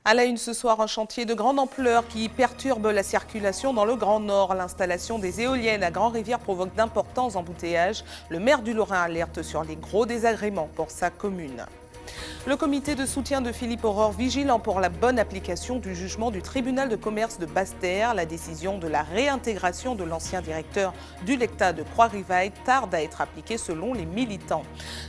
À la une ce soir, un chantier de grande ampleur qui perturbe la circulation dans le Grand Nord. L'installation des éoliennes à Grand-Rivière provoque d'importants embouteillages. Le maire du Lorrain alerte sur les gros désagréments pour sa commune. Le comité de soutien de Philippe Aurore vigilant pour la bonne application du jugement du tribunal de commerce de Basse-Terre. La décision de la réintégration de l'ancien directeur du Lecta de Croix-Rivaille tarde à être appliquée selon les militants.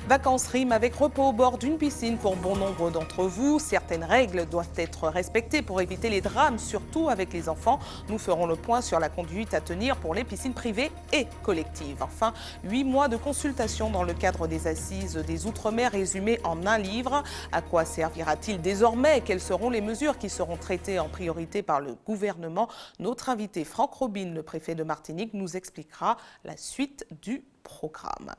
Vacances riment avec repos au bord d'une piscine pour bon nombre d'entre vous. Certaines règles doivent être respectées pour éviter les drames, surtout avec les enfants. Nous ferons le point sur la conduite à tenir pour les piscines privées et collectives. Enfin, 8 mois de consultation dans le cadre des assises des Outre-mer résumés en un livre. À quoi servira-t-il désormais? Quelles seront les mesures qui seront traitées en priorité par le gouvernement? Notre invité Franck Robine, le préfet de Martinique, nous expliquera la suite du programme.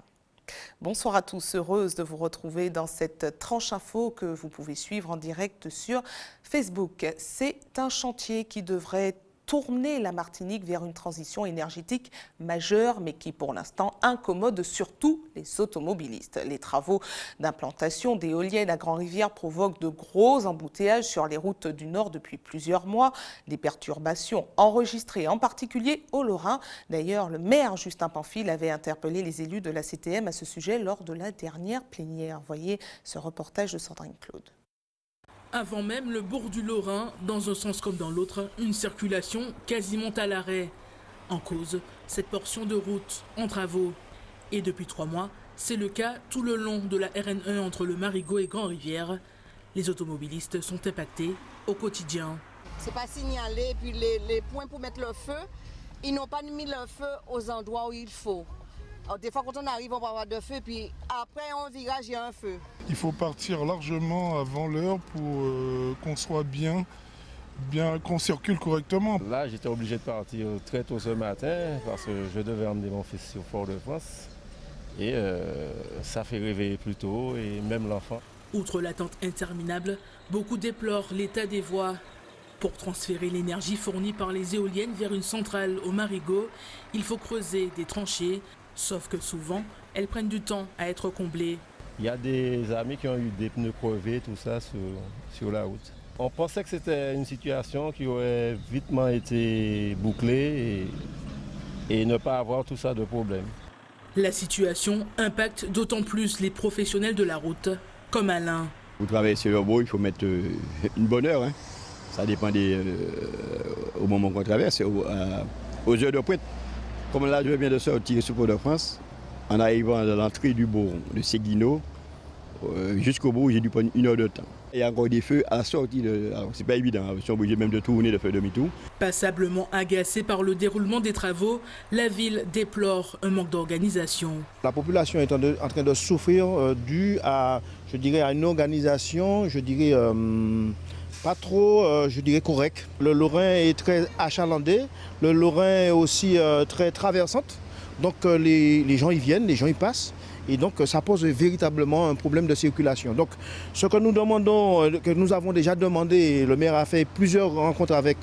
Bonsoir à tous, heureuse de vous retrouver dans cette tranche info que vous pouvez suivre en direct sur Facebook. C'est un chantier qui devrait tourner la Martinique vers une transition énergétique majeure, mais qui pour l'instant incommode surtout les automobilistes. Les travaux d'implantation d'éoliennes à Grand-Rivière provoquent de gros embouteillages sur les routes du Nord depuis plusieurs mois. Des perturbations enregistrées en particulier au Lorrain. D'ailleurs, le maire Justin Pamphile avait interpellé les élus de la CTM à ce sujet lors de la dernière plénière. Voyez ce reportage de Sandrine Claude. Avant même le bourg du Lorrain, dans un sens comme dans l'autre, une circulation quasiment à l'arrêt. En cause, cette portion de route en travaux. Et depuis 3 mois, c'est le cas tout le long de la RN1 entre le Marigot et Grand-Rivière. Les automobilistes sont impactés au quotidien. C'est pas signalé, puis les points pour mettre le feu, ils n'ont pas mis le feu aux endroits où il faut. Alors, des fois, quand on arrive, on va avoir de feu, puis après, en virage, il y a un feu. Il faut partir largement avant l'heure pour qu'on soit bien, qu'on circule correctement. Là, j'étais obligé de partir très tôt ce matin parce que je devais emmener mon fils sur Fort-de-France. Et ça fait réveiller plus tôt, et même l'enfant. Outre l'attente interminable, beaucoup déplorent l'état des voies. Pour transférer l'énergie fournie par les éoliennes vers une centrale au Marigot, il faut creuser des tranchées. Sauf que souvent, elles prennent du temps à être comblées. Il y a des amis qui ont eu des pneus crevés, tout ça, sur la route. On pensait que c'était une situation qui aurait vitement été bouclée et ne pas avoir tout ça de problème. La situation impacte d'autant plus les professionnels de la route, comme Alain. Pour traverser le bois, il faut mettre une bonne heure. Hein. Ça dépend au moment qu'on traverse, aux heures de pointe. Comme là, je viens de sortir sur Port-de-France, en arrivant à l'entrée du bourg de Séguino, jusqu'au bout, j'ai dû prendre 1 heure de temps. Il y a encore des feux à la sortie, alors c'est pas évident, ils sont obligés même de tourner, de faire demi-tour. Passablement agacée par le déroulement des travaux, la ville déplore un manque d'organisation. La population est en train de souffrir dû à, je dirais, à une organisation, je dirais, pas trop, je dirais, correct. Le Lorrain est très achalandé, le Lorrain est aussi très traversante. Donc les gens y viennent, les gens y passent. Et donc ça pose véritablement un problème de circulation. Donc ce que nous demandons, que nous avons déjà demandé, le maire a fait plusieurs rencontres avec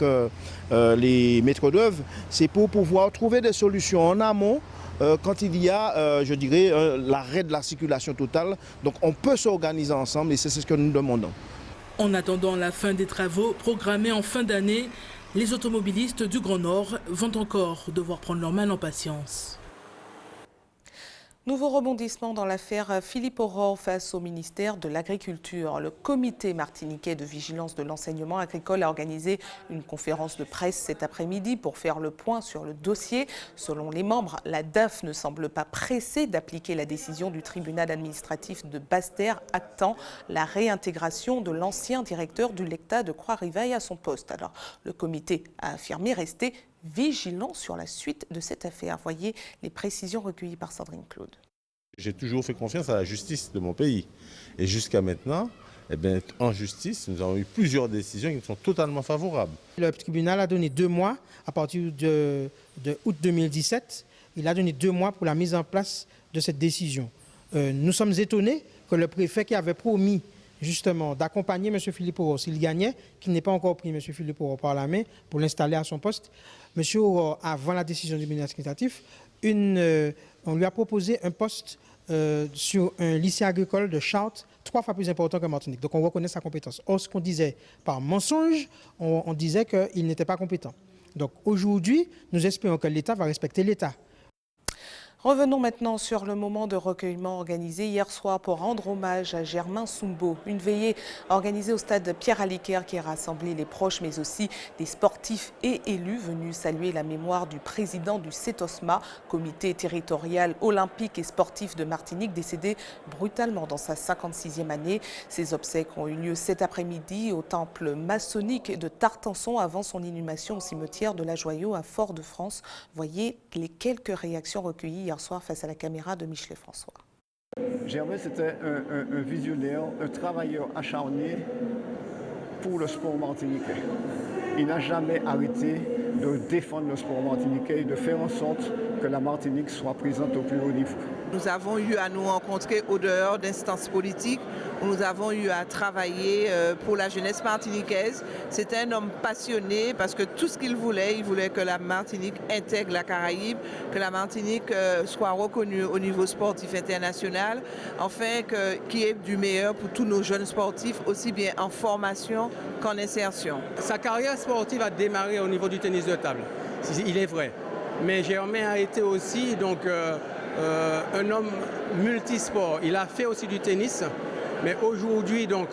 les maîtres d'œuvre, c'est pour pouvoir trouver des solutions en amont quand il y a, je dirais, l'arrêt de la circulation totale. Donc on peut s'organiser ensemble et c'est ce que nous demandons. En attendant la fin des travaux programmés en fin d'année, les automobilistes du Grand Nord vont encore devoir prendre leur mal en patience. Nouveau rebondissement dans l'affaire Philippe Aurore face au ministère de l'Agriculture. Le comité martiniquais de vigilance de l'enseignement agricole a organisé une conférence de presse cet après-midi pour faire le point sur le dossier. Selon les membres, la DAF ne semble pas pressée d'appliquer la décision du tribunal administratif de Basse-Terre actant la réintégration de l'ancien directeur du Lecta de Croix-Rivaille à son poste. Alors, le comité a affirmé rester vigilant sur la suite de cette affaire. Voyez les précisions recueillies par Sandrine Claude. J'ai toujours fait confiance à la justice de mon pays. Et jusqu'à maintenant, en justice, nous avons eu plusieurs décisions qui sont totalement favorables. Le tribunal a donné 2 mois à partir de août 2017. Il a donné 2 mois pour la mise en place de cette décision. Nous sommes étonnés que le préfet qui avait promis justement d'accompagner M. Philippe Aurore s'il gagnait, qu'il n'ait pas encore pris M. Philippe Aurore par la main pour l'installer à son poste. M. Aurore, avant la décision du ministère administratif, on lui a proposé un poste sur un lycée agricole de Chartres 3 fois plus important que Martinique. Donc on reconnaît sa compétence. Or, ce qu'on disait par mensonge, on disait qu'il n'était pas compétent. Donc aujourd'hui, nous espérons que l'État va respecter l'État. Revenons maintenant sur le moment de recueillement organisé hier soir pour rendre hommage à Germain Soumbo. Une veillée organisée au stade Pierre-Aliquer qui a rassemblé les proches mais aussi des sportifs et élus venus saluer la mémoire du président du CETOSMA, comité territorial olympique et sportif de Martinique, décédé brutalement dans sa 56e année. Ces obsèques ont eu lieu cet après-midi au temple maçonnique de Tartançon avant son inhumation au cimetière de la Joyeuse à Fort-de-France. Voyez les quelques réactions recueillies hier soir face à la caméra de Michelet François. Germain, c'était un visionnaire, un travailleur acharné pour le sport martiniquais. Il n'a jamais arrêté de défendre le sport martiniquais et de faire en sorte que la Martinique soit présente au plus haut niveau. Nous avons eu à nous rencontrer au dehors d'instances politiques, où nous avons eu à travailler pour la jeunesse martiniquaise. C'était un homme passionné parce que tout ce qu'il voulait, il voulait que la Martinique intègre la Caraïbe, que la Martinique soit reconnue au niveau sportif international, enfin qu'il y ait du meilleur pour tous nos jeunes sportifs, aussi bien en formation qu'en insertion. Sa carrière sportive a démarré au niveau du tennis de table, il est vrai. Mais Germain a été aussi un homme multisport. Il a fait aussi du tennis, mais aujourd'hui, dans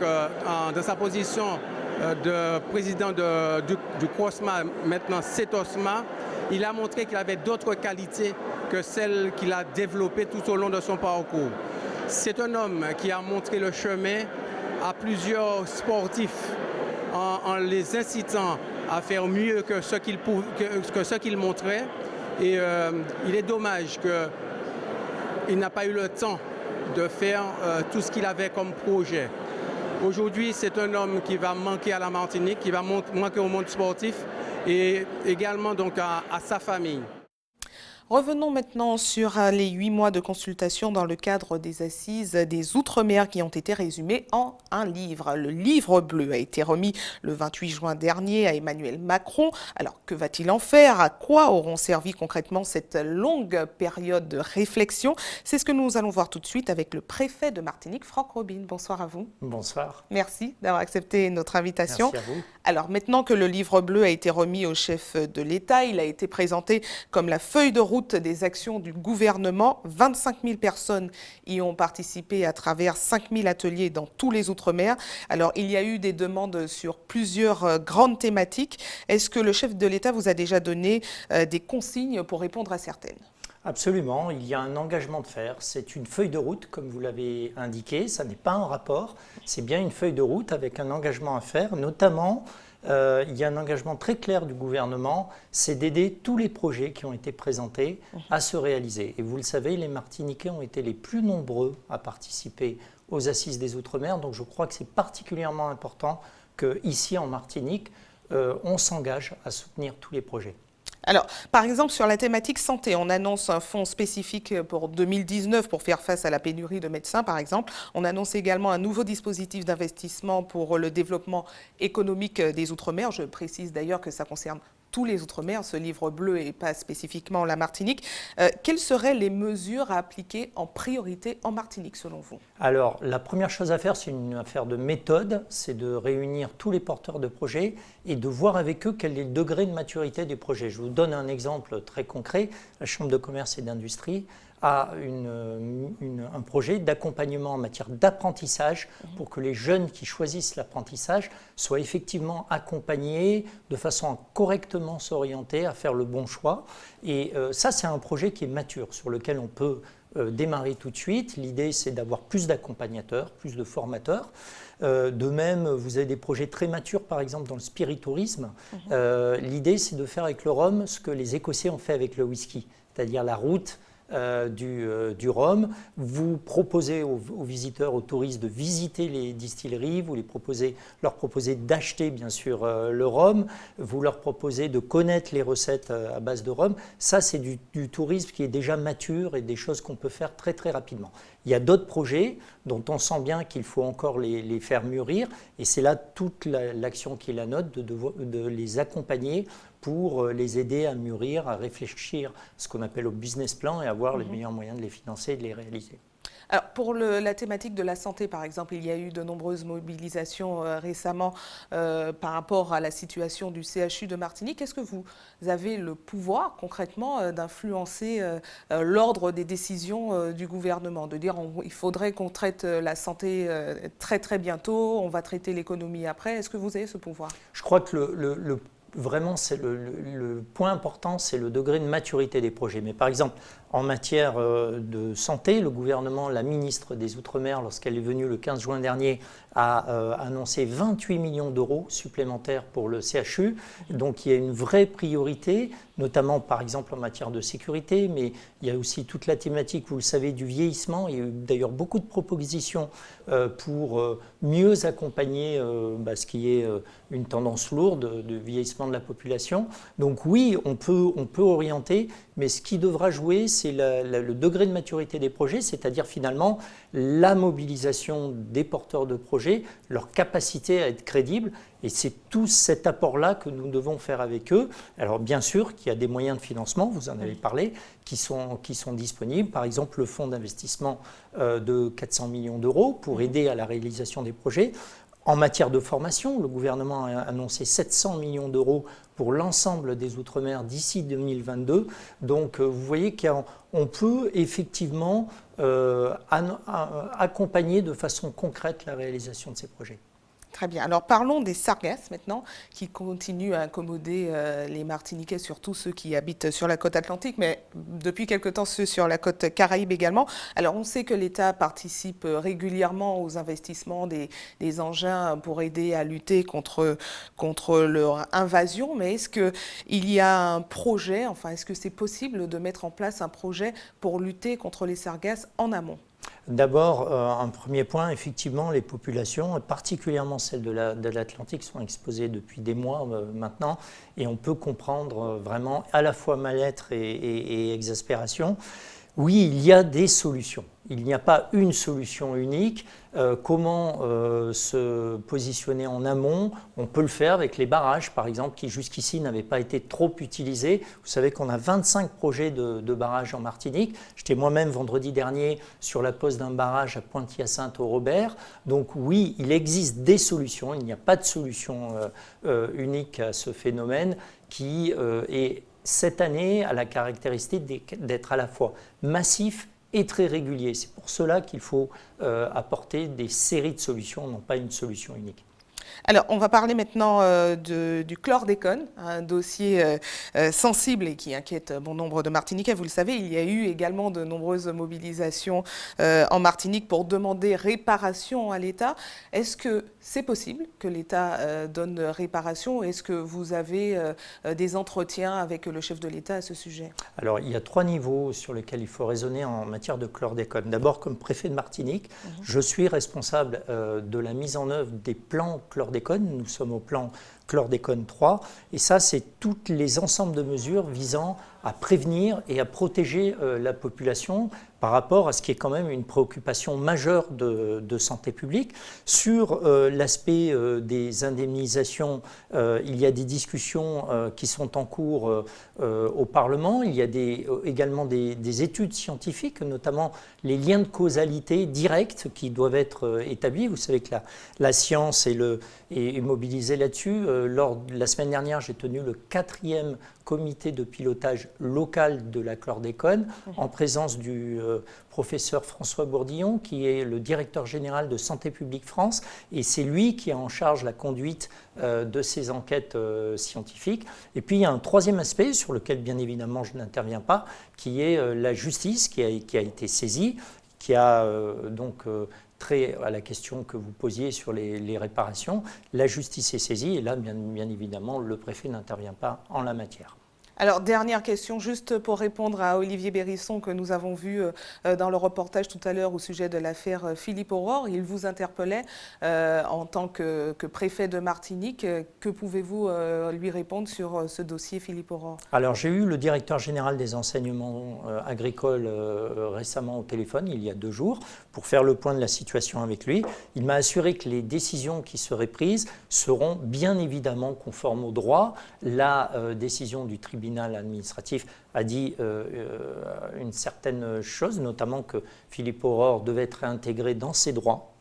sa position de président du CROSMA, maintenant CETOSMA, il a montré qu'il avait d'autres qualités que celles qu'il a développées tout au long de son parcours. C'est un homme qui a montré le chemin à plusieurs sportifs en les incitant à faire mieux que ce qu'il montrait. Et il est dommage qu'il n'a pas eu le temps de faire tout ce qu'il avait comme projet. Aujourd'hui, c'est un homme qui va manquer à la Martinique, qui va manquer au monde sportif et également donc à sa famille. Revenons maintenant sur les 8 mois de consultation dans le cadre des assises des Outre-mer qui ont été résumés en un livre. Le livre bleu a été remis le 28 juin dernier à Emmanuel Macron. Alors que va-t-il en faire? À quoi auront servi concrètement cette longue période de réflexion? C'est ce que nous allons voir tout de suite avec le préfet de Martinique, Franck Robine. Bonsoir à vous. Bonsoir. Merci d'avoir accepté notre invitation. Merci à vous. Alors maintenant que le livre bleu a été remis au chef de l'État, il a été présenté comme la feuille de route des actions du gouvernement. 25 000 personnes y ont participé à travers 5 000 ateliers dans tous les Outre-mer. Alors il y a eu des demandes sur plusieurs grandes thématiques. Est-ce que le chef de l'État vous a déjà donné des consignes pour répondre à certaines ? Absolument, il y a un engagement de faire. C'est une feuille de route, comme vous l'avez indiqué. Ça n'est pas un rapport, c'est bien une feuille de route avec un engagement à faire. Notamment, il y a un engagement très clair du gouvernement, c'est d'aider tous les projets qui ont été présentés à se réaliser. Et vous le savez, les Martiniquais ont été les plus nombreux à participer aux Assises des Outre-mer. Donc je crois que c'est particulièrement important qu'ici en Martinique, on s'engage à soutenir tous les projets. Alors, par exemple, sur la thématique santé, on annonce un fonds spécifique pour 2019 pour faire face à la pénurie de médecins, par exemple. On annonce également un nouveau dispositif d'investissement pour le développement économique des Outre-mer. Je précise d'ailleurs que ça concerne tous les Outre-mer, ce livre bleu et pas spécifiquement la Martinique. Quelles seraient les mesures à appliquer en priorité en Martinique, selon vous? Alors, la première chose à faire, c'est une affaire de méthode, c'est de réunir tous les porteurs de projets et de voir avec eux quel est le degré de maturité du projet. Je vous donne un exemple très concret. La Chambre de commerce et d'industrie a un projet d'accompagnement en matière d'apprentissage pour que les jeunes qui choisissent l'apprentissage soient effectivement accompagnés de façon à correctement s'orienter, à faire le bon choix. Et ça, c'est un projet qui est mature, sur lequel on peut démarrer tout de suite. L'idée, c'est d'avoir plus d'accompagnateurs, plus de formateurs. De même, vous avez des projets très matures, par exemple dans le spiritourisme. L'idée, c'est de faire avec le rhum ce que les Écossais ont fait avec le whisky, c'est-à-dire la route du rhum. Vous proposez aux visiteurs, aux touristes de visiter les distilleries, vous leur proposez d'acheter bien sûr le rhum, vous leur proposez de connaître les recettes à base de rhum. Ça, c'est du tourisme qui est déjà mature et des choses qu'on peut faire très très rapidement. Il y a d'autres projets dont on sent bien qu'il faut encore les faire mûrir et c'est là toute l'action qui est la nôtre de les accompagner pour les aider à mûrir, à réfléchir ce qu'on appelle au business plan et avoir les meilleurs moyens de les financer et de les réaliser. Alors, pour la thématique de la santé, par exemple, il y a eu de nombreuses mobilisations récemment par rapport à la situation du CHU de Martinique. Est-ce que vous avez le pouvoir concrètement d'influencer l'ordre des décisions du gouvernement, de dire il faudrait qu'on traite la santé très très bientôt, on va traiter l'économie après? Est-ce que vous avez ce pouvoir? Je crois que vraiment, c'est le point important, c'est le degré de maturité des projets. Mais par exemple, en matière de santé, le gouvernement, la ministre des Outre-mer, lorsqu'elle est venue le 15 juin dernier, a annoncé 28 millions d'euros supplémentaires pour le CHU. Donc il y a une vraie priorité, notamment par exemple en matière de sécurité, mais il y a aussi toute la thématique, vous le savez, du vieillissement. Il y a eu d'ailleurs beaucoup de propositions pour mieux accompagner ce qui est une tendance lourde de vieillissement de la population. Donc oui, on peut orienter, mais ce qui devra jouer, c'est le degré de maturité des projets, c'est-à-dire finalement la mobilisation des porteurs de projets, leur capacité à être crédibles. Et c'est tout cet apport-là que nous devons faire avec eux. Alors bien sûr qu'il y a des moyens de financement, vous en avez parlé, qui sont disponibles. Par exemple, le fonds d'investissement de 400 millions d'euros pour aider à la réalisation des projets. En matière de formation, le gouvernement a annoncé 700 millions d'euros pour l'ensemble des Outre-mer d'ici 2022. Donc vous voyez qu'on peut effectivement accompagner de façon concrète la réalisation de ces projets. Très bien. Alors parlons des sargasses maintenant, qui continuent à incommoder les Martiniquais, surtout ceux qui habitent sur la côte atlantique, mais depuis quelque temps ceux sur la côte caraïbe également. Alors on sait que l'État participe régulièrement aux investissements des engins pour aider à lutter contre leur invasion, mais est-ce qu'il y a un projet, enfin est-ce que c'est possible de mettre en place un projet pour lutter contre les sargasses en amont ? D'abord, un premier point, effectivement, les populations, particulièrement celles de l'Atlantique, sont exposées depuis des mois maintenant, et on peut comprendre vraiment à la fois mal-être et exaspération. Oui, il y a des solutions. Il n'y a pas une solution unique. Comment se positionner en amont? On peut le faire avec les barrages, par exemple, qui jusqu'ici n'avaient pas été trop utilisés. Vous savez qu'on a 25 projets de barrages en Martinique. J'étais moi-même vendredi dernier sur la pose d'un barrage à Pointe-Hyacinthe au Robert. Donc oui, il existe des solutions. Il n'y a pas de solution unique à ce phénomène qui est cette année a la caractéristique d'être à la fois massif et très régulier. C'est pour cela qu'il faut apporter des séries de solutions, non pas une solution unique. Alors, on va parler maintenant du chlordécone, un dossier sensible et qui inquiète bon nombre de Martiniquais. Vous le savez, il y a eu également de nombreuses mobilisations en Martinique pour demander réparation à l'État. Est-ce que c'est possible que l'État donne réparation? Est-ce que vous avez des entretiens avec le chef de l'État à ce sujet? Alors, il y a 3 niveaux sur lesquels il faut raisonner en matière de chlordécone. D'abord, comme préfet de Martinique, je suis responsable de la mise en œuvre des plans chlordécone. Nous sommes au plan chlordécone 3 et ça, c'est tous les ensembles de mesures visant à prévenir et à protéger la population par rapport à ce qui est quand même une préoccupation majeure de santé publique. Sur l'aspect des indemnisations, il y a des discussions qui sont en cours au Parlement. Il y a également des études scientifiques, notamment les liens de causalité directs qui doivent être établis. Vous savez que la science est mobilisée là-dessus. Lors de la semaine dernière, j'ai tenu le 4e comité de pilotage local de la chlordécone en présence du professeur François Bourdillon, qui est le directeur général de Santé publique France, et c'est lui qui est en charge de la conduite de ces enquêtes scientifiques. Et puis il y a un 3e aspect sur lequel bien évidemment je n'interviens pas, qui est la justice qui a été saisie, qui a donc trait à la question que vous posiez sur les réparations. La justice est saisie et là, bien évidemment, le préfet n'intervient pas en la matière. Alors, dernière question, juste pour répondre à Olivier Bérisson, que nous avons vu dans le reportage tout à l'heure au sujet de l'affaire Philippe Aurore. Il vous interpellait en tant que préfet de Martinique. Que pouvez-vous lui répondre sur ce dossier Philippe Aurore? Alors, j'ai eu le directeur général des enseignements agricoles récemment au téléphone, il y a 2 jours, pour faire le point de la situation avec lui. Il m'a assuré que les décisions qui seraient prises seront bien évidemment conformes au droit. La décision du tribunal tribunal administratif a dit une certaine chose, notamment que Philippe Aurore devait être réintégré dans ses droits.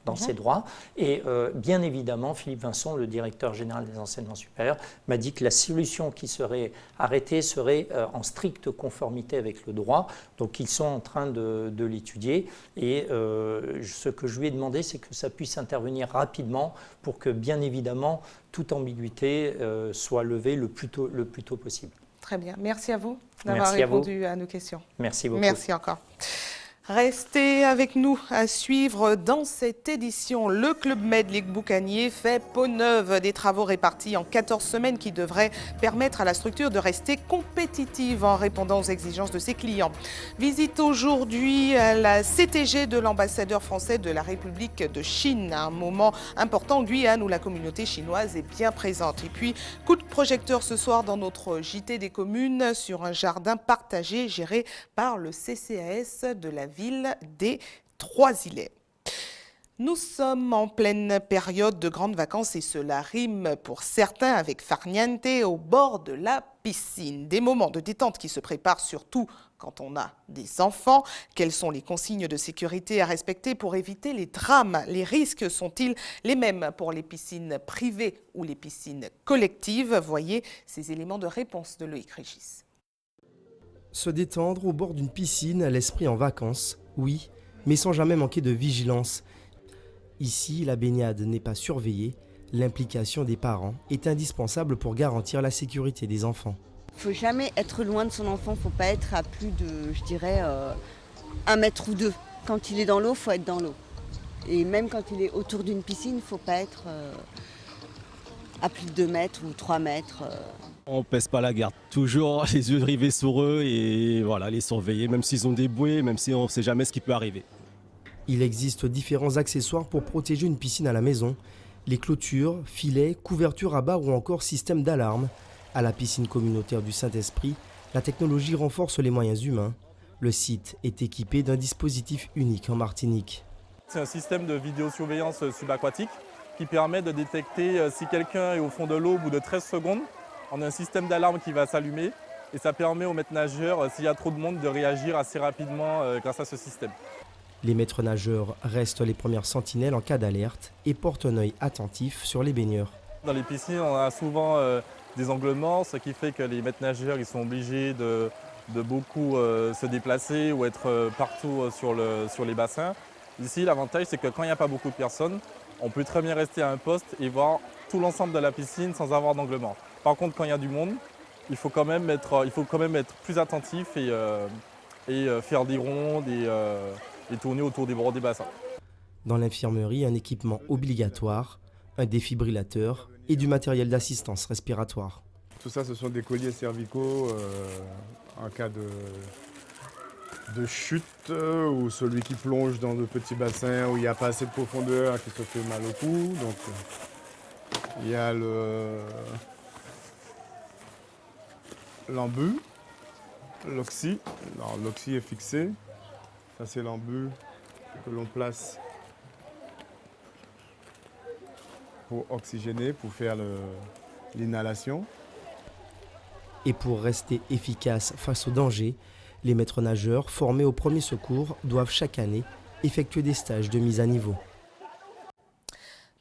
Et bien évidemment, Philippe Vincent, le directeur général des enseignements supérieurs, m'a dit que la solution qui serait arrêtée serait en stricte conformité avec le droit. Donc ils sont en train de l'étudier. Et ce que je lui ai demandé, c'est que ça puisse intervenir rapidement pour que, bien évidemment, toute ambiguïté soit levée le plus tôt possible. Très bien. Merci à vous d'avoir répondu à nos questions. Merci beaucoup. Merci encore. Restez avec nous à suivre dans cette édition. Le Club Med Ligue Boucanier fait peau neuve, des travaux répartis en 14 semaines qui devraient permettre à la structure de rester compétitive en répondant aux exigences de ses clients. Visite aujourd'hui à la CTG de l'ambassadeur français de la République de Chine. Un moment important en Guyane où la communauté chinoise est bien présente. Et puis, coup de projecteur ce soir dans notre JT des communes sur un jardin partagé géré par le CCAS de la ville des Trois-Îlets. Nous sommes en pleine période de grandes vacances et cela rime pour certains avec farniente au bord de la piscine. Des moments de détente qui se préparent surtout quand on a des enfants. Quelles sont les consignes de sécurité à respecter pour éviter les drames? Les risques sont-ils les mêmes pour les piscines privées ou les piscines collectives? Voyez ces éléments de réponse de Loïc Régis. Se détendre au bord d'une piscine à l'esprit en vacances, oui, mais sans jamais manquer de vigilance. Ici, la baignade n'est pas surveillée, l'implication des parents est indispensable pour garantir la sécurité des enfants. Il ne faut jamais être loin de son enfant, il ne faut pas être à plus de, je dirais, 1 mètre ou 2. Quand il est dans l'eau, il faut être dans l'eau. Et même quand il est autour d'une piscine, il ne faut pas être à plus de 2 mètres ou 3 mètres. On ne pèse pas la garde, toujours les yeux rivés sur eux et voilà, les surveiller, même s'ils ont des bouées, même si on ne sait jamais ce qui peut arriver. Il existe différents accessoires pour protéger une piscine à la maison. Les clôtures, filets, couvertures à barres ou encore système d'alarme. À la piscine communautaire du Saint-Esprit, la technologie renforce les moyens humains. Le site est équipé d'un dispositif unique en Martinique. C'est un système de vidéosurveillance subaquatique qui permet de détecter si quelqu'un est au fond de l'eau au bout de 13 secondes. On a un système d'alarme qui va s'allumer et ça permet aux maîtres nageurs, s'il y a trop de monde, de réagir assez rapidement grâce à ce système. Les maîtres nageurs restent les premières sentinelles en cas d'alerte et portent un œil attentif sur les baigneurs. Dans les piscines, on a souvent des anglements, ce qui fait que les maîtres nageurs ils sont obligés de beaucoup se déplacer ou être partout sur les bassins. Ici, l'avantage, c'est que quand il n'y a pas beaucoup de personnes, on peut très bien rester à un poste et voir tout l'ensemble de la piscine sans avoir d'anglement. Par contre, quand il y a du monde, il faut quand même être plus attentif et faire des rondes et tourner autour des bords des bassins. Dans l'infirmerie, un équipement obligatoire, un défibrillateur et du matériel d'assistance respiratoire. Tout ça, ce sont des colliers cervicaux en cas de chute ou celui qui plonge dans de petits bassins où il n'y a pas assez de profondeur qui se fait mal au cou. Donc, il y a l'embu, l'oxy. Alors, l'oxy est fixé. Ça, c'est l'embu que l'on place pour oxygéner, pour faire l'inhalation. Et pour rester efficace face au danger, les maîtres nageurs formés au premier secours doivent chaque année effectuer des stages de mise à niveau.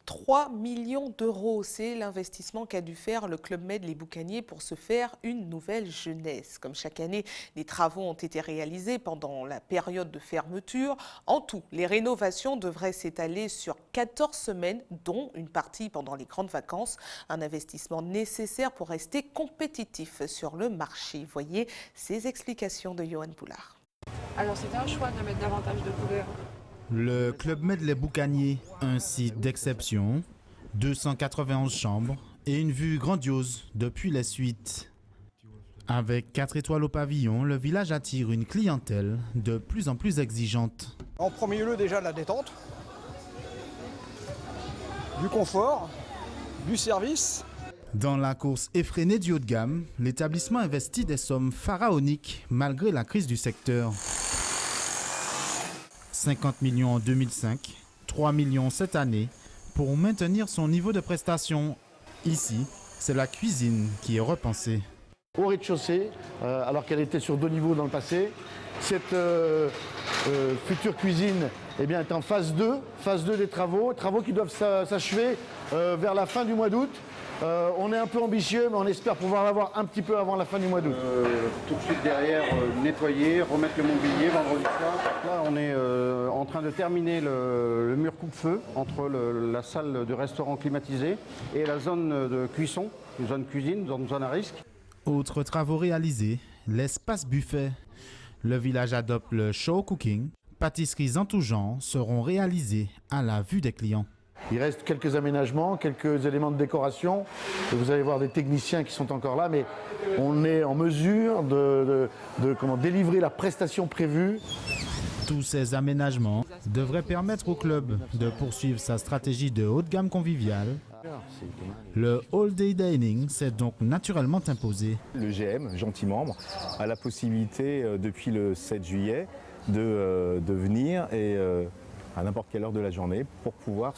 3 millions d'euros, c'est l'investissement qu'a dû faire le Club Med Les Boucaniers pour se faire une nouvelle jeunesse. Comme chaque année, les travaux ont été réalisés pendant la période de fermeture. En tout, les rénovations devraient s'étaler sur 14 semaines, dont une partie pendant les grandes vacances. Un investissement nécessaire pour rester compétitif sur le marché. Voyez ces explications de Johan Poulard. Alors c'était un choix de mettre davantage de couleurs. Le Club Med Les Boucaniers, un site d'exception, 291 chambres et une vue grandiose depuis les suites. Avec 4 étoiles au pavillon, le village attire une clientèle de plus en plus exigeante. En premier lieu déjà la détente, du confort, du service. Dans la course effrénée du haut de gamme, l'établissement investit des sommes pharaoniques malgré la crise du secteur. 50 millions en 2005, 3 millions cette année, pour maintenir son niveau de prestation. Ici, c'est la cuisine qui est repensée. au rez-de-chaussée, alors qu'elle était sur 2 niveaux dans le passé. Cette future cuisine est en phase 2 des travaux qui doivent s'achever vers la fin du mois d'août. On est un peu ambitieux, mais on espère pouvoir l'avoir un petit peu avant la fin du mois d'août. Tout de suite derrière, nettoyer, remettre le mobilier vendredi soir. Là, on est en train de terminer le mur coupe-feu entre la salle de restaurant climatisée et la zone de cuisson, une zone cuisine, zone à risque. Autres travaux réalisés, l'espace buffet. Le village adopte le show cooking. Pâtisseries en tout genre seront réalisées à la vue des clients. Il reste quelques aménagements, quelques éléments de décoration. Et vous allez voir des techniciens qui sont encore là, mais on est en mesure de délivrer la prestation prévue. Tous ces aménagements devraient permettre au club de poursuivre sa stratégie de haut de gamme conviviale. Le All Day Dining s'est donc naturellement imposé. Le GM, gentil membre, a la possibilité depuis le 7 juillet de venir et à n'importe quelle heure de la journée pour pouvoir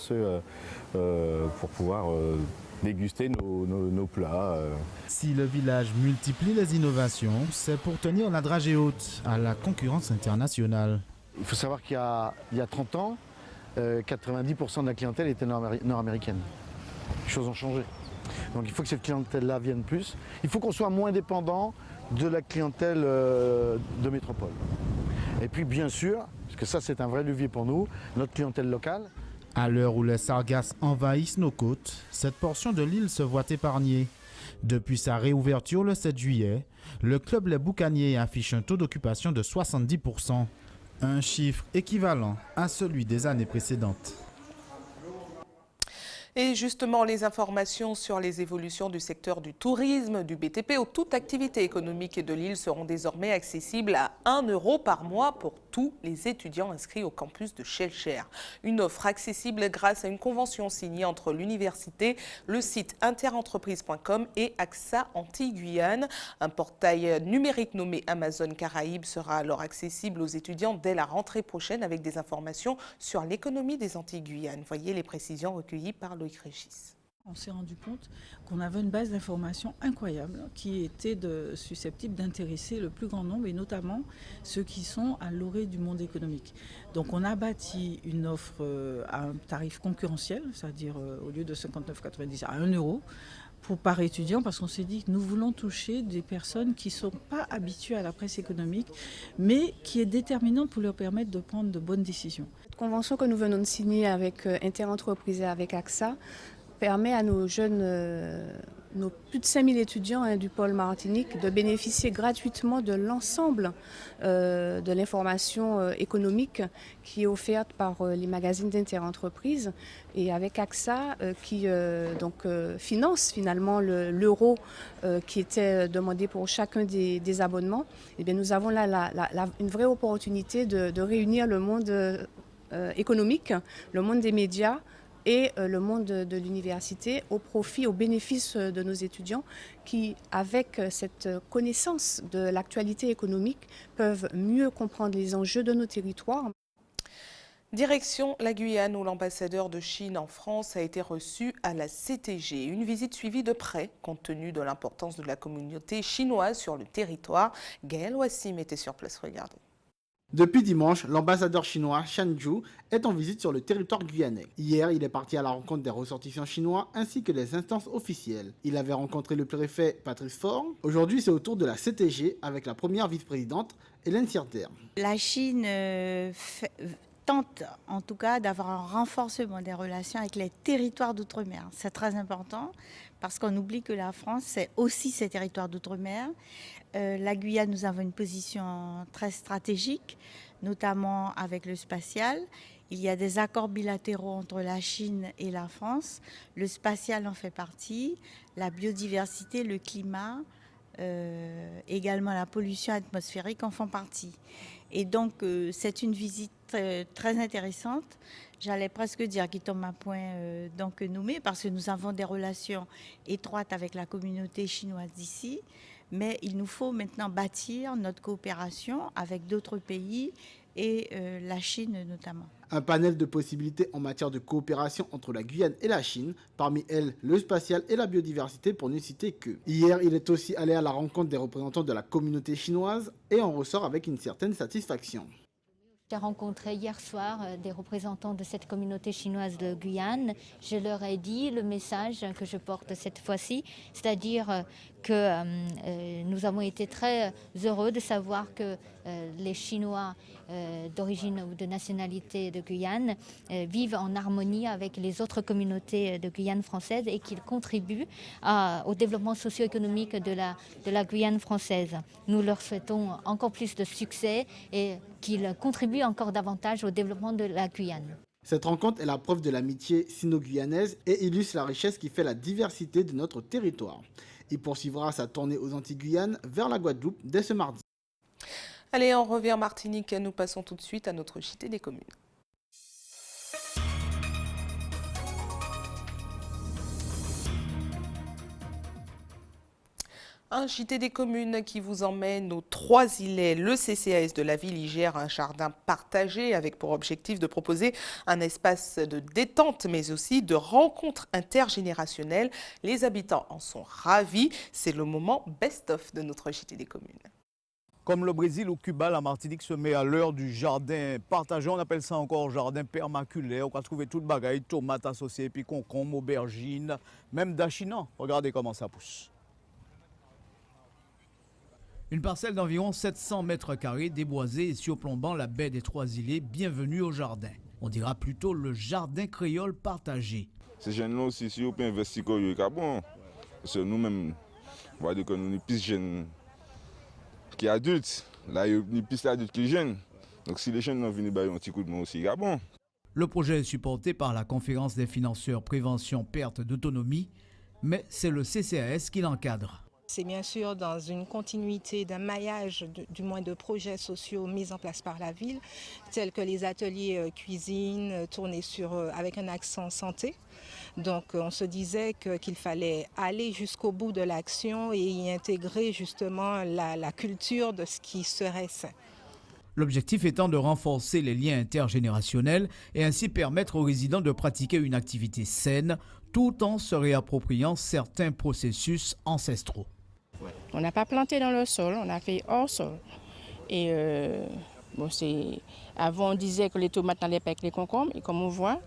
déguster nos plats. Si le village multiplie les innovations, c'est pour tenir la dragée haute à la concurrence internationale. Il faut savoir qu'il y a 30 ans, 90% de la clientèle était nord-américaine. Les choses ont changé. Donc il faut que cette clientèle-là vienne plus. Il faut qu'on soit moins dépendant de la clientèle de métropole. Et puis bien sûr, parce que ça c'est un vrai levier pour nous, notre clientèle locale. À l'heure où les sargasses envahissent nos côtes, cette portion de l'île se voit épargnée. Depuis sa réouverture le 7 juillet, le club Les Boucaniers affiche un taux d'occupation de 70%, un chiffre équivalent à celui des années précédentes. Et justement, les informations sur les évolutions du secteur du tourisme, du BTP ou toute activité économique de l'île seront désormais accessibles à 1 € par mois pour tous les étudiants inscrits au campus de Schellcher. Une offre accessible grâce à une convention signée entre l'université, le site interentreprise.com et AXA Antilles-Guyane. Un portail numérique nommé Amazon Caraïbes sera alors accessible aux étudiants dès la rentrée prochaine avec des informations sur l'économie des Antilles-Guyane. Voyez les précisions recueillies par Loïc Régis. On s'est rendu compte qu'on avait une base d'informations incroyable qui était susceptible d'intéresser le plus grand nombre et notamment ceux qui sont à l'orée du monde économique. Donc on a bâti une offre à un tarif concurrentiel, c'est-à-dire au lieu de 59,90 à 1 € par étudiant, parce qu'on s'est dit que nous voulons toucher des personnes qui ne sont pas habituées à la presse économique, mais qui est déterminante pour leur permettre de prendre de bonnes décisions. Cette convention que nous venons de signer avec Interentreprise et avec AXA permet à nos jeunes, nos plus de 5000 étudiants du pôle Martinique de bénéficier gratuitement de l'ensemble de l'information économique qui est offerte par les magazines d'Interentreprise et avec AXA qui finance finalement l'euro qui était demandé pour chacun des abonnements. Et bien, nous avons là une vraie opportunité de réunir le monde économique, le monde des médias, et le monde de l'université au bénéfice de nos étudiants qui, avec cette connaissance de l'actualité économique, peuvent mieux comprendre les enjeux de nos territoires. Direction la Guyane où l'ambassadeur de Chine en France a été reçu à la CTG. Une visite suivie de près compte tenu de l'importance de la communauté chinoise sur le territoire. Gaël Wassim était sur place, regardez. Depuis dimanche, l'ambassadeur chinois Shan Zhu est en visite sur le territoire guyanais. Hier, il est parti à la rencontre des ressortissants chinois ainsi que des instances officielles. Il avait rencontré le préfet Patrice Faure. Aujourd'hui, c'est au tour de la CTG avec la première vice-présidente Hélène Sierter. La Chine tente en tout cas d'avoir un renforcement des relations avec les territoires d'outre-mer. C'est très important parce qu'on oublie que la France, c'est aussi ses territoires d'outre-mer. La Guyane, nous avons une position très stratégique, notamment avec le spatial. Il y a des accords bilatéraux entre la Chine et la France. Le spatial en fait partie, la biodiversité, le climat, également la pollution atmosphérique en font partie. Et donc, c'est une visite très intéressante. J'allais presque dire qui tombe à point nommé, parce que nous avons des relations étroites avec la communauté chinoise d'ici. mais il nous faut maintenant bâtir notre coopération avec d'autres pays et la Chine notamment. Un panel de possibilités en matière de coopération entre la Guyane et la Chine, parmi elles le spatial et la biodiversité pour ne citer que. Hier, il est aussi allé à la rencontre des représentants de la communauté chinoise et en ressort avec une certaine satisfaction. J'ai rencontré hier soir des représentants de cette communauté chinoise de Guyane. Je leur ai dit le message que je porte cette fois-ci, c'est-à-dire que nous avons été très heureux de savoir que les Chinois d'origine ou de nationalité de Guyane vivent en harmonie avec les autres communautés de Guyane française et qu'ils contribuent au développement socio-économique de la Guyane française. Nous leur souhaitons encore plus de succès et qu'ils contribuent encore davantage au développement de la Guyane. Cette rencontre est la preuve de l'amitié sino-guyanaise et illustre la richesse qui fait la diversité de notre territoire. Il poursuivra sa tournée aux Antilles-Guyane vers la Guadeloupe dès ce mardi. Allez, on revient en Martinique. Nous passons tout de suite à notre JT des communes. Un JT des communes qui vous emmène aux Trois-Îlets. Le CCAS de la ville y gère un jardin partagé avec pour objectif de proposer un espace de détente mais aussi de rencontre intergénérationnelle. Les habitants en sont ravis. C'est le moment best-of de notre JT des communes. Comme le Brésil ou Cuba, la Martinique se met à l'heure du jardin partagé. On appelle ça encore jardin permaculaire. On va trouver toute bagaille, tomates associées, puis concombres, aubergines, même dachinan. Regardez comment ça pousse. Une parcelle d'environ 700 mètres carrés déboisée et surplombant la baie des Trois-Îlets. Bienvenue au jardin. On dira plutôt le jardin créole partagé. Ces jeunes-là aussi, si on peut investir, c'est bon. Parce que nous-mêmes, on va dire que nous sommes plus jeunes qui adultes. Là, il y a plus d'adultes qui jeunes. Donc si les jeunes n'ont venu un petit coup de main aussi, c'est bon. Le projet est supporté par la Conférence des financeurs Prévention Perte d'autonomie, mais c'est le CCAS qui l'encadre. C'est bien sûr dans une continuité d'un maillage, du moins de projets sociaux mis en place par la ville, tels que les ateliers cuisine tournés avec un accent santé. Donc on se disait qu'il fallait aller jusqu'au bout de l'action et y intégrer justement la culture de ce qui serait sain. L'objectif étant de renforcer les liens intergénérationnels et ainsi permettre aux résidents de pratiquer une activité saine tout en se réappropriant certains processus ancestraux. On n'a pas planté dans le sol, on a fait hors sol. Et avant on disait que les tomates n'allaient pas avec les concombres et comme on voit,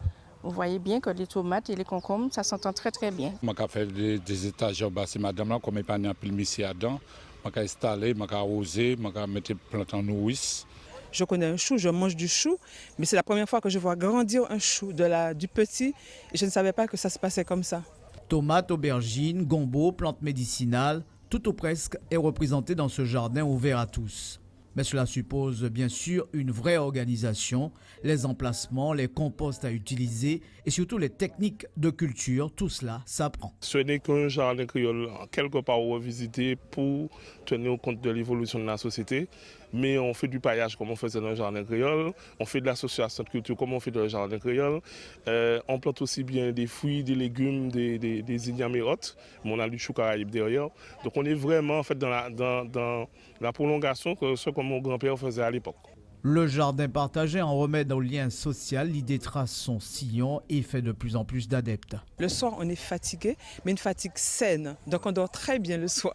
vous voyez bien que les tomates et les concombres, ça s'entend très très bien. Je vais faire des étages bas, c'est madame là, comme il n'y a pas de ici dedans. Je vais installer, je vais arroser, je vais mettre des plantes en nourrice. Je connais un chou, je mange du chou, mais c'est la première fois que je vois grandir un chou du petit et je ne savais pas que ça se passait comme ça. Tomates, aubergines, gombo, plantes médicinales, tout ou presque est représenté dans ce jardin ouvert à tous. Mais cela suppose bien sûr une vraie organisation, les emplacements, les composts à utiliser et surtout les techniques de culture, tout cela s'apprend. Ce n'est qu'un jardin créole quelque part revisité pour tenir compte de l'évolution de la société. Mais on fait du paillage comme on faisait dans le jardin créole, on fait de l'association de culture comme on fait dans le jardin créole. On plante aussi bien des fruits, des légumes, des ignamérotes, mais on a du chou caraïbe derrière. Donc on est vraiment en fait dans la prolongation de ce que mon grand-père faisait à l'époque. Le jardin partagé en remet au lien social, l'idée trace son sillon et fait de plus en plus d'adeptes. Le soir on est fatigué, mais une fatigue saine, donc on dort très bien le soir.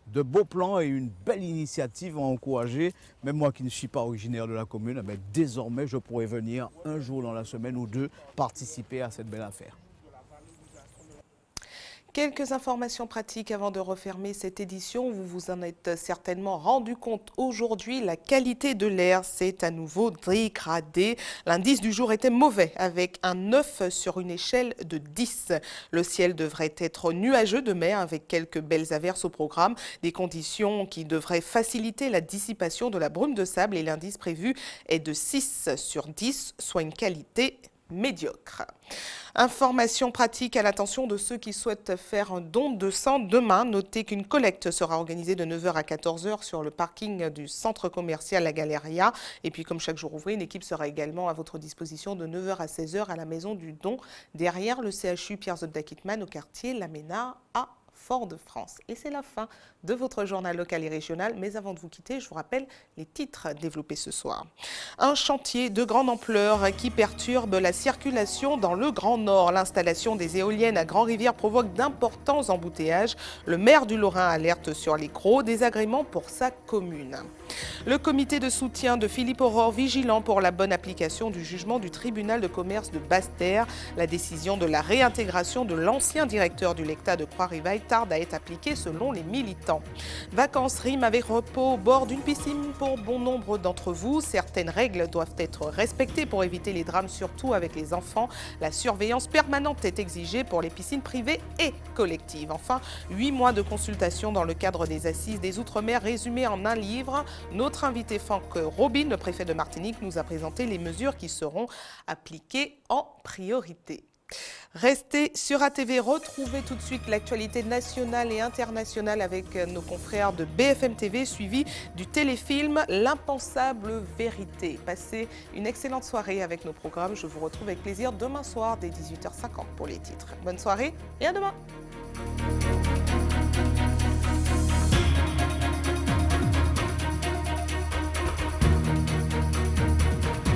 De beaux plans et une belle initiative à encourager. Même moi qui ne suis pas originaire de la commune, mais désormais je pourrais venir un jour dans la semaine ou deux participer à cette belle affaire. Quelques informations pratiques avant de refermer cette édition. Vous vous en êtes certainement rendu compte aujourd'hui. La qualité de l'air s'est à nouveau dégradée. L'indice du jour était mauvais avec un 9 sur une échelle de 10. Le ciel devrait être nuageux demain avec quelques belles averses au programme. Des conditions qui devraient faciliter la dissipation de la brume de sable et l'indice prévu est de 6 sur 10, soit une qualité médiocre. Information pratique à l'attention de ceux qui souhaitent faire un don de sang demain. Notez qu'une collecte sera organisée de 9h à 14h sur le parking du centre commercial La Galeria. Et puis comme chaque jour ouvré, une équipe sera également à votre disposition de 9h à 16h à la maison du don derrière le CHU Pierre Zobda Kittmann au quartier Lamena à Fort-de-France. Et c'est la fin de votre journal local et régional. Mais avant de vous quitter, je vous rappelle les titres développés ce soir. Un chantier de grande ampleur qui perturbe la circulation dans le Grand Nord. L'installation des éoliennes à Grand-Rivière provoque d'importants embouteillages. Le maire du Lorrain alerte sur les gros désagréments pour sa commune. Le comité de soutien de Philippe Aurore vigilant pour la bonne application du jugement du tribunal de commerce de Basse-Terre. La décision de la réintégration de l'ancien directeur du Lecta de Croix-Rivaille tarde à être appliquée selon les militants. Vacances riment avec repos au bord d'une piscine pour bon nombre d'entre vous. Certaines règles doivent être respectées pour éviter les drames, surtout avec les enfants. La surveillance permanente est exigée pour les piscines privées et collectives. Enfin, 8 mois de consultation dans le cadre des assises des Outre-mer résumés en un livre. Notre invité Franck Robin, le préfet de Martinique, nous a présenté les mesures qui seront appliquées en priorité. Restez sur ATV, retrouvez tout de suite l'actualité nationale et internationale avec nos confrères de BFM TV, suivi du téléfilm L'impensable vérité. Passez une excellente soirée avec nos programmes. Je vous retrouve avec plaisir demain soir dès 18h50 pour les titres. Bonne soirée et à demain.